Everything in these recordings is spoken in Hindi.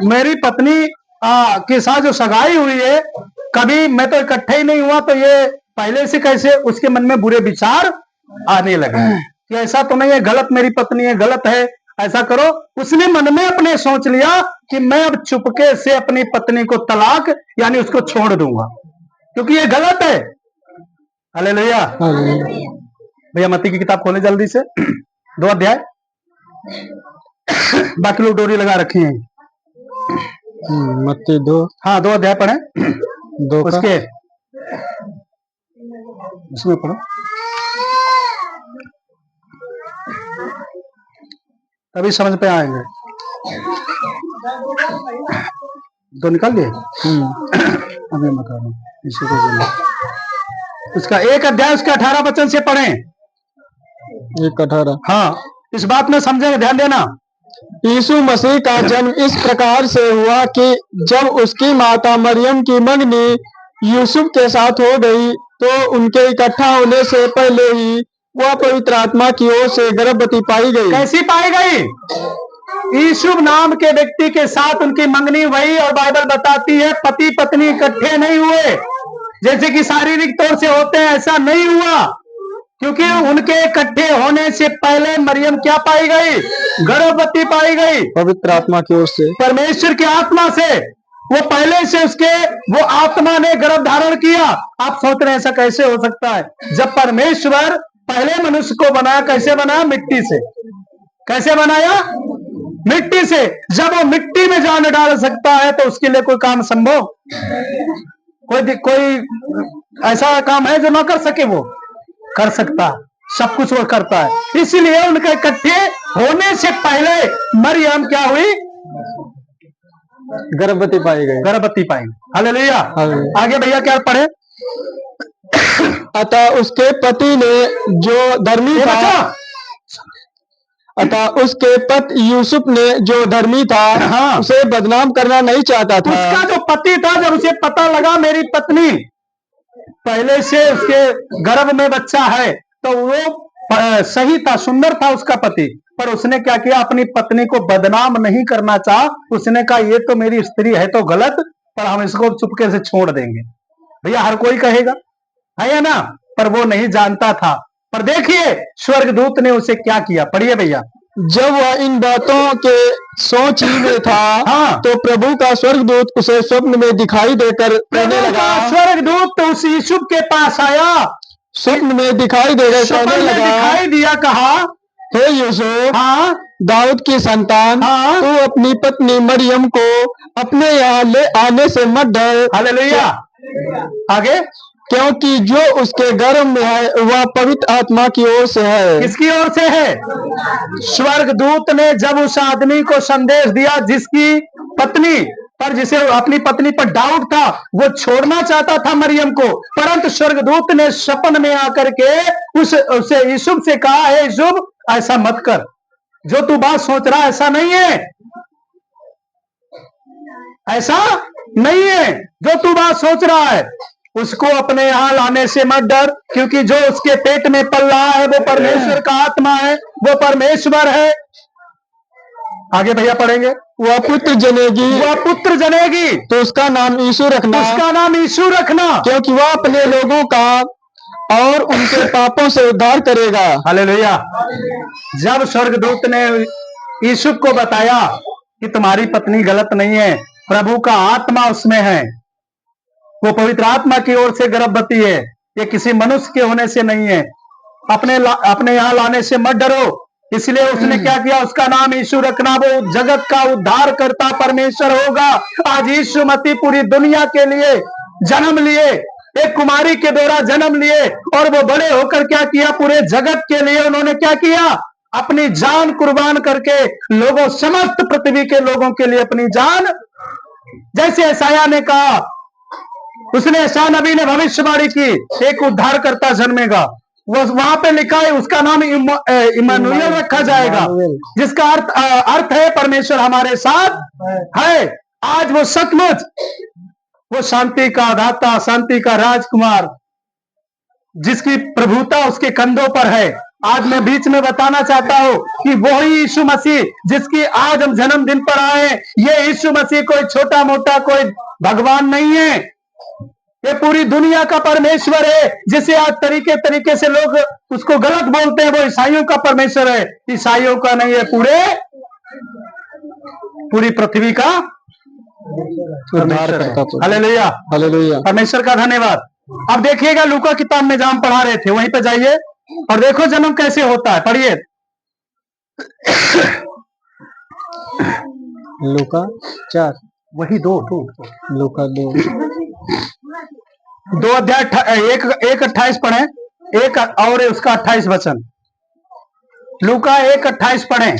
मेरी पत्नी के साथ जो सगाई हुई है, कभी मैं तो इकट्ठे ही नहीं हुआ, तो ये पहले से कैसे उसके मन में बुरे विचार आने लगे कि ऐसा तो नहीं है, गलत मेरी पत्नी है, गलत है, ऐसा करो। उसने मन में अपने सोच लिया कि मैं अब चुपके से अपनी पत्नी को तलाक यानी उसको छोड़ दूंगा, क्योंकि ये गलत है। हालेलुया। भैया मत्ती की किताब खोले जल्दी से, 2 अध्याय। बाकी लोग डोरी लगा रखे हैं। मत्ती 2, हाँ 2 अध्याय पढ़े, 2 उसके उसमें पढ़ो, तभी समझ पे आएंगे। तो निकाल लिए अभी बता रहा हूँ इसी को बोलो। उसका 1 अध्याय उसका 18 वचन से पढ़ें। 1:18। हाँ, इस बात में समझेंगे, ध्यान देना। यीशु मसीह का जन्म इस प्रकार से हुआ कि जब उसकी माता मरियम की मंगनी यूसुफ के साथ हो गई, तो उनके इकट्ठा होने से पहले ही वह पवित्र आत्मा की ओर से गर्भवती पाई गई। कैसी पाई गई? यूसुफ नाम के व्यक्ति के साथ उनकी मंगनी हुई, और बाइबल बताती है पति पत्नी इकट्ठे नहीं हुए, जैसे कि शारीरिक तौर से होते हैं, ऐसा नहीं हुआ, क्योंकि उनके इकट्ठे होने से पहले मरियम क्या पाई गई? गर्भवती पाई गई, पवित्र आत्मा की ओर से, परमेश्वर की आत्मा से। वो पहले से उसके वो आत्मा ने गर्भ धारण किया। आप सोच रहे हैं ऐसा कैसे हो सकता है? जब परमेश्वर पहले मनुष्य को बनाया, कैसे बनाया? मिट्टी से। कैसे बनाया? मिट्टी से। जब वो मिट्टी में जान डाल सकता है, तो उसके लिए कोई काम संभव? कोई ऐसा काम है जो ना कर सके? वो कर सकता, सब कुछ वो करता है। इसलिए उनके इकट्ठे होने से पहले मरियम क्या हुई? गर्भवती पाई गई, गर्भवती पाई। हालेलुया। आगे भैया क्या पढ़े? अतः उसके पति ने जो धर्मी था, अतः उसके पति यूसुफ ने जो धर्मी था, हाँ, उसे बदनाम करना नहीं चाहता था। उसका जो पति था, जब उसे पता लगा मेरी पत्नी पहले से उसके गर्भ में बच्चा है, तो वो सही था, सुंदर था उसका पति, पर उसने क्या किया? अपनी पत्नी को बदनाम नहीं करना चाहा। उसने कहा ये तो मेरी स्त्री है तो गलत, पर हम इसको चुपके से छोड़ देंगे। भैया हर कोई कहेगा, है या ना? पर वो नहीं जानता था। पर देखिए स्वर्गदूत ने उसे क्या किया, पढ़िए भैया। जब वह इन बातों के सोच ही में था, हाँ, तो प्रभु का स्वर्गदूत उसे स्वप्न में दिखाई देकर कहने लगा। स्वर्गदूत तो उस यूसुफ के पास आया, स्वप्न में दिखाई देकर कहने लगा, दिखाई दिया, कहा हे यूसुफ, हाँ, दाऊद की संतान, हाँ, तू अपनी पत्नी मरियम को अपने यहाँ ले आने से मत डर। हालेलुया। आगे, क्योंकि जो उसके गर्भ में है वह पवित्र आत्मा की ओर से है। किसकी ओर से है? स्वर्गदूत ने जब उस आदमी को संदेश दिया जिसकी पत्नी पर, जिसे अपनी पत्नी पर डाउट था, वो छोड़ना चाहता था मरियम को, परंतु स्वर्गदूत ने सपन में आकर के उसे यूसुफ से कहा, है यूसुफ ऐसा मत कर, जो तू बात सोच रहा ऐसा नहीं है, ऐसा नहीं है जो तू बात सोच रहा है। उसको अपने यहाँ लाने से मत डर, क्योंकि जो उसके पेट में पल रहा है वो परमेश्वर का आत्मा है, वो परमेश्वर है। आगे भैया पढ़ेंगे। वह पुत्र जनेगी, वह पुत्र जनेगी, तो उसका नाम यीशु रखना, उसका नाम यीशु रखना, क्योंकि वह अपने लोगों का और उनके पापों से उद्धार करेगा। हालेलुया। जब स्वर्गदूत ने यीशु को बताया कि तुम्हारी पत्नी गलत नहीं है, प्रभु का आत्मा उसमें है, वो पवित्र आत्मा की ओर से गर्भवती है, ये किसी मनुष्य के होने से नहीं है, अपने यहाँ लाने से मत डरो। इसलिए उसने क्या किया? उसका नाम यीशु रखना, वो जगत का उद्धार करता परमेश्वर होगा। आज यीशु मसीह पूरी दुनिया के लिए जन्म लिए, एक कुमारी के द्वारा जन्म लिए, और वो बड़े होकर क्या किया? पूरे जगत के लिए उन्होंने क्या किया? अपनी जान कुर्बान करके लोगों, समस्त पृथ्वी के लोगों के लिए अपनी जान, जैसे यशायाह ने कहा, उसने यशायाह नबी ने भविष्यवाणी की एक उद्धार करता जन्मेगा, वो वहां पे लिखा है उसका नाम इम्मानुएल रखा जाएगा, जिसका अर्थ है परमेश्वर हमारे साथ है। आज वो सचमुच वो शांति का दाता, शांति का राजकुमार, जिसकी प्रभुता उसके कंधों पर है, आज मैं बीच में बताना चाहता हूं कि वही यीशु मसीह जिसकी आज हम जन्मदिन पर आए हैं, ये यीशु मसीह कोई छोटा मोटा कोई भगवान नहीं है, ये पूरी दुनिया का परमेश्वर है। जिसे आज तरीके तरीके से लोग उसको गलत बोलते हैं, वो ईसाइयों का परमेश्वर है, ईसाइयों का नहीं है, पूरी पृथ्वी का परमेश्वर है। Hallelujah, hallelujah. परमेश्वर का धन्यवाद। अब देखिएगा लूका किताब में जहां हम पढ़ा रहे थे वहीं पे जाइए और देखो जन्म कैसे होता है, पढ़िए। लूका 4, वही दो लूका 2, 2 अध्याय एक 28 पढ़े, एक और उसका 28 वचन। लूका 1:28 पढ़े।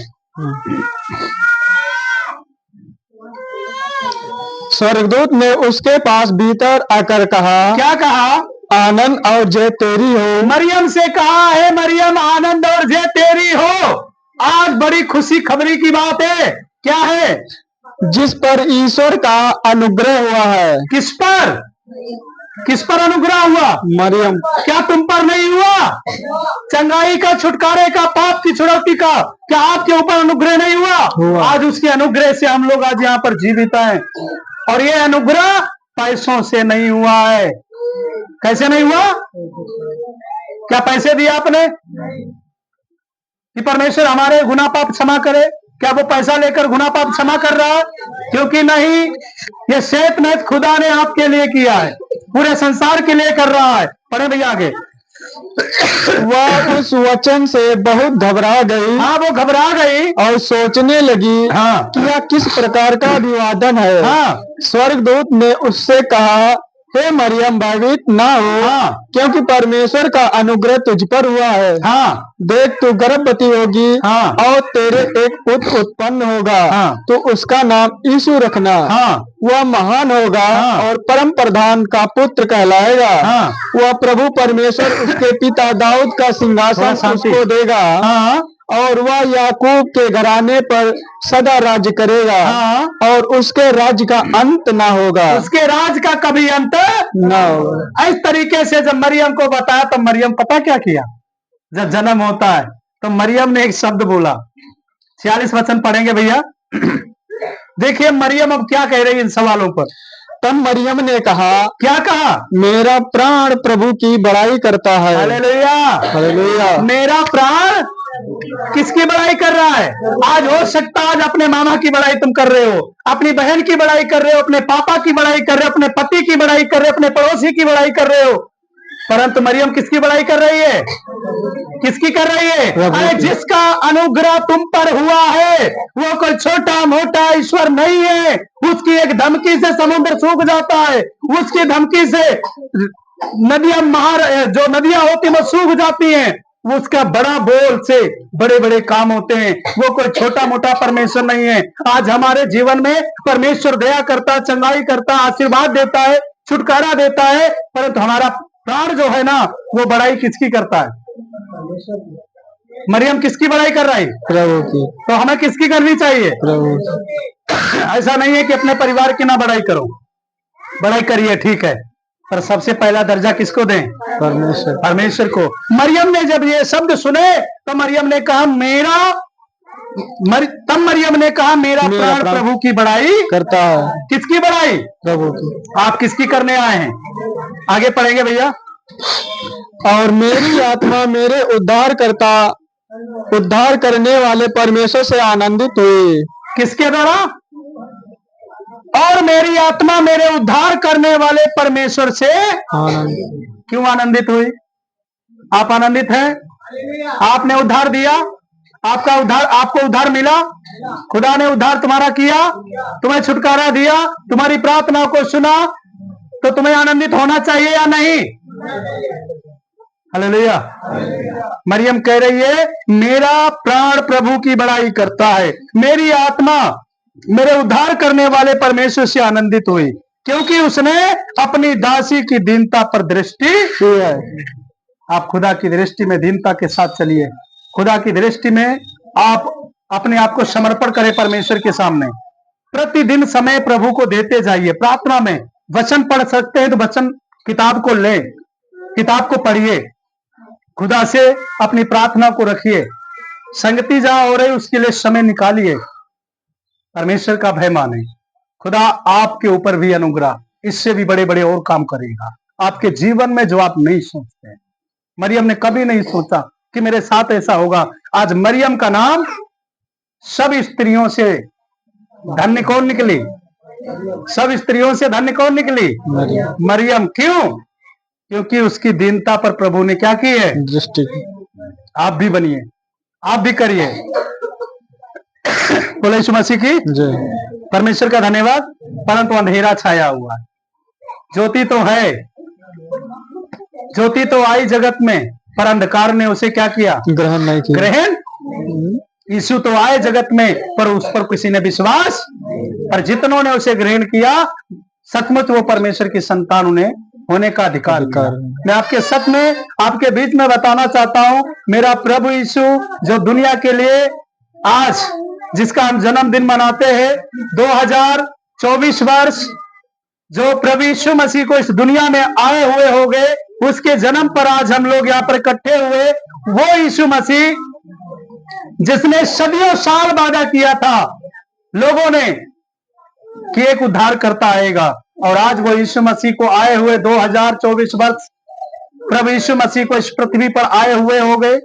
स्वर्गदूत ने उसके पास भीतर आकर कहा, क्या कहा? आनंद और जय तेरी हो। मरियम से कहा है, मरियम आनंद और जय तेरी हो। आज बड़ी खुशी खबरी की बात है। क्या है? जिस पर ईश्वर का अनुग्रह हुआ है। किस पर? किस पर अनुग्रह हुआ? मरियम। क्या तुम पर नहीं हुआ? चंगाई का, छुटकारे का, पाप की छुड़ौती का क्या आपके ऊपर अनुग्रह नहीं हुआ? आज उसके अनुग्रह से हम लोग आज यहाँ पर जीवित हैं। और ये अनुग्रह पैसों से नहीं हुआ है। कैसे नहीं हुआ? क्या पैसे दिए आपने कि परमेश्वर हमारे गुनाह पाप क्षमा करे? क्या वो पैसा लेकर गुनाह पाप क्षमा कर रहा है? क्योंकि नहीं, ये सेठ में खुदा ने आपके लिए किया है, पूरे संसार के लिए कर रहा है। पढ़े भैया आगे। वह उस वचन से बहुत घबरा गई। हाँ, वो घबरा गई और सोचने लगी, हाँ, कि यह किस प्रकार का अभिवादन है। हाँ, स्वर्गदूत ने उससे कहा, हे मरियम, भयभीत ना हो, हाँ, क्योंकि परमेश्वर का अनुग्रह तुझ पर हुआ है। हाँ, देख, तू गर्भवती होगी, हाँ, और तेरे एक पुत्र उत्पन्न होगा, हाँ, तो उसका नाम यीशु रखना। हाँ, वह महान होगा, हाँ, और परम प्रधान का पुत्र कहलाएगा। हाँ, वह प्रभु परमेश्वर उसके पिता दाऊद का सिंहासन उसको देगा, हाँ, और वह याकूब के घराने पर सदा राज्य करेगा, हाँ, और उसके राज्य का अंत ना होगा। उसके राज का कभी अंत ना होगा। इस तरीके से जब मरियम को बताया तो मरियम पता क्या किया? जब जन्म होता है तो मरियम ने एक शब्द बोला। 46 वचन पढ़ेंगे भैया। देखिए मरियम अब क्या कह रही है इन सवालों पर। तब मरियम ने कहा, क्या कहा? मेरा प्राण प्रभु की बड़ाई करता है। Hallelujah, hallelujah. मेरा प्राण किसकी बड़ाई कर रहा है? आज हो सकता है आज अपने मामा की बड़ाई तुम कर रहे हो, अपनी बहन की बड़ाई कर रहे हो, अपने पापा की बड़ाई कर रहे हो, अपने पति की बड़ाई कर रहे हो, अपने पड़ोसी की बड़ाई कर रहे हो, परंतु मरियम किसकी बड़ाई कर रही है? किसकी कर रही है? अरे जिसका अनुग्रह तुम पर हुआ है वो कोई छोटा मोटा ईश्वर नहीं है। उसकी एक धमकी से समुद्र सूख जाता है, उसकी धमकी से नदियां जो नदियां होती वो सूख जाती हैं। उसका बड़ा बोल से बड़े बड़े काम होते हैं। वो कोई छोटा मोटा परमेश्वर नहीं है। आज हमारे जीवन में परमेश्वर दया करता, चंगाई करता, आशीर्वाद देता है, छुटकारा देता है, परंतु हमारा प्राण जो है ना वो बड़ाई किसकी करता है? मरियम किसकी बड़ाई कर रही? प्रभु की। तो हमें किसकी करनी चाहिए? प्रभु। ऐसा नहीं है कि अपने परिवार की ना बड़ाई करो, बड़ाई करिए, ठीक है, पर सबसे पहला दर्जा किसको दें? परमेश्वर। परमेश्वर को। मरियम ने जब ये शब्द सुने तो मरियम ने कहा तब मरियम ने कहा मेरा प्राण प्रभु की बड़ाई करता है। किसकी बड़ाई? प्रभु की। आप किसकी करने आए हैं? आगे पढ़ेंगे भैया। और मेरी आत्मा मेरे उद्धार करने वाले परमेश्वर से आनंदित हुई। किसके द्वारा? और मेरी आत्मा मेरे उद्धार करने वाले परमेश्वर से क्यों आनंदित हुई? आप आनंदित हैं? आपने उद्धार दिया, आपको उद्धार मिला, खुदा ने उद्धार तुम्हारा किया, तुम्हें छुटकारा दिया, तुम्हारी प्रार्थना को सुना, तो तुम्हें आनंदित होना चाहिए या नहीं? हालेलुया। मरियम कह रही है मेरा प्राण प्रभु की बड़ाई करता है, मेरी आत्मा मेरे उद्धार करने वाले परमेश्वर से आनंदित हुई, क्योंकि उसने अपनी दासी की दीनता पर दृष्टि की है। आप खुदा की दृष्टि में दीनता के साथ चलिए। खुदा की दृष्टि में आप अपने आप को समर्पण करें परमेश्वर के सामने। प्रतिदिन समय प्रभु को देते जाइए। प्रार्थना में वचन पढ़ सकते हैं तो वचन किताब को लें, किताब को पढ़िए, खुदा से अपनी प्रार्थना को रखिए, संगति जहां हो रही उसके लिए समय निकालिए, परमेश्वर का भय माने। खुदा आपके ऊपर भी अनुग्रह, इससे भी बड़े बड़े और काम करेगा आपके जीवन में जो आप नहीं सोचते। मरियम ने कभी नहीं सोचा कि मेरे साथ ऐसा होगा। आज मरियम का नाम सब स्त्रियों से धन्य कौन निकली? सब स्त्रियों से धन्य कौन निकली? मरियम। क्यों? क्योंकि उसकी दीनता पर प्रभु ने क्या की है? दृष्टि। आप भी बनिए, आप भी करिए। बोले यीशु मसीह की जय। परमेश्वर का धन्यवाद। परंतु अंधेरा छाया हुआ है, ज्योति तो है, ज्योति तो आई जगत में, पर अंधकार ने उसे क्या किया? ग्रहण नहीं किया। ग्रहण। यीशु तो आए जगत में, पर उस पर किसी ने विश्वास, पर जितनों ने उसे ग्रहण किया सचमुच वो परमेश्वर की संतान उन्हें होने का अधिकार मिला। मैं आपके सच में आपके बीच में बताना चाहता हूं, मेरा प्रभु यीशु जो दुनिया के लिए आज जिसका हम जन्मदिन मनाते हैं 2024 वर्ष, जो प्रभु यीशु मसीह को इस दुनिया में आए हुए हो गए, उसके जन्म पर आज हम लोग यहाँ पर इकट्ठे हुए। वो यीशु मसीह जिसने सदियों साल वादा किया था लोगों ने कि एक उद्धार करता आएगा, और आज वो यीशु मसीह को आए हुए 2024 वर्ष प्रभु यीशु मसीह को इस पृथ्वी पर आए हुए हो गए।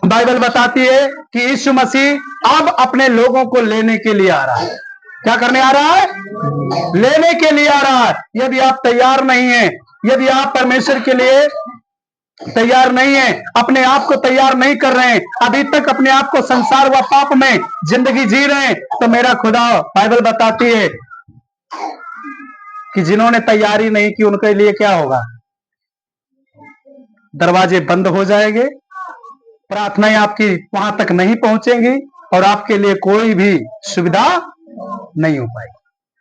बाइबल बताती है कि यीशु मसीह अब अपने लोगों को लेने के लिए आ रहा है। क्या करने आ रहा है? लेने के लिए आ रहा है। यदि आप तैयार नहीं हैं, यदि आप परमेश्वर के लिए तैयार नहीं है, अपने आप को तैयार नहीं कर रहे हैं, अभी तक अपने आप को संसार व पाप में जिंदगी जी रहे हैं, तो मेरा खुदा बाइबल बताती है कि जिन्होंने तैयारी नहीं की उनके लिए क्या होगा? दरवाजे बंद हो जाएंगे, प्रार्थनाएं आपकी वहां तक नहीं पहुंचेंगी, और आपके लिए कोई भी सुविधा नहीं हो पाएगी।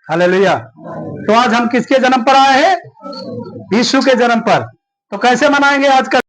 हालेलुया। तो आज हम किसके जन्म पर आए हैं? यीशु के जन्म पर। तो कैसे मनाएंगे आज का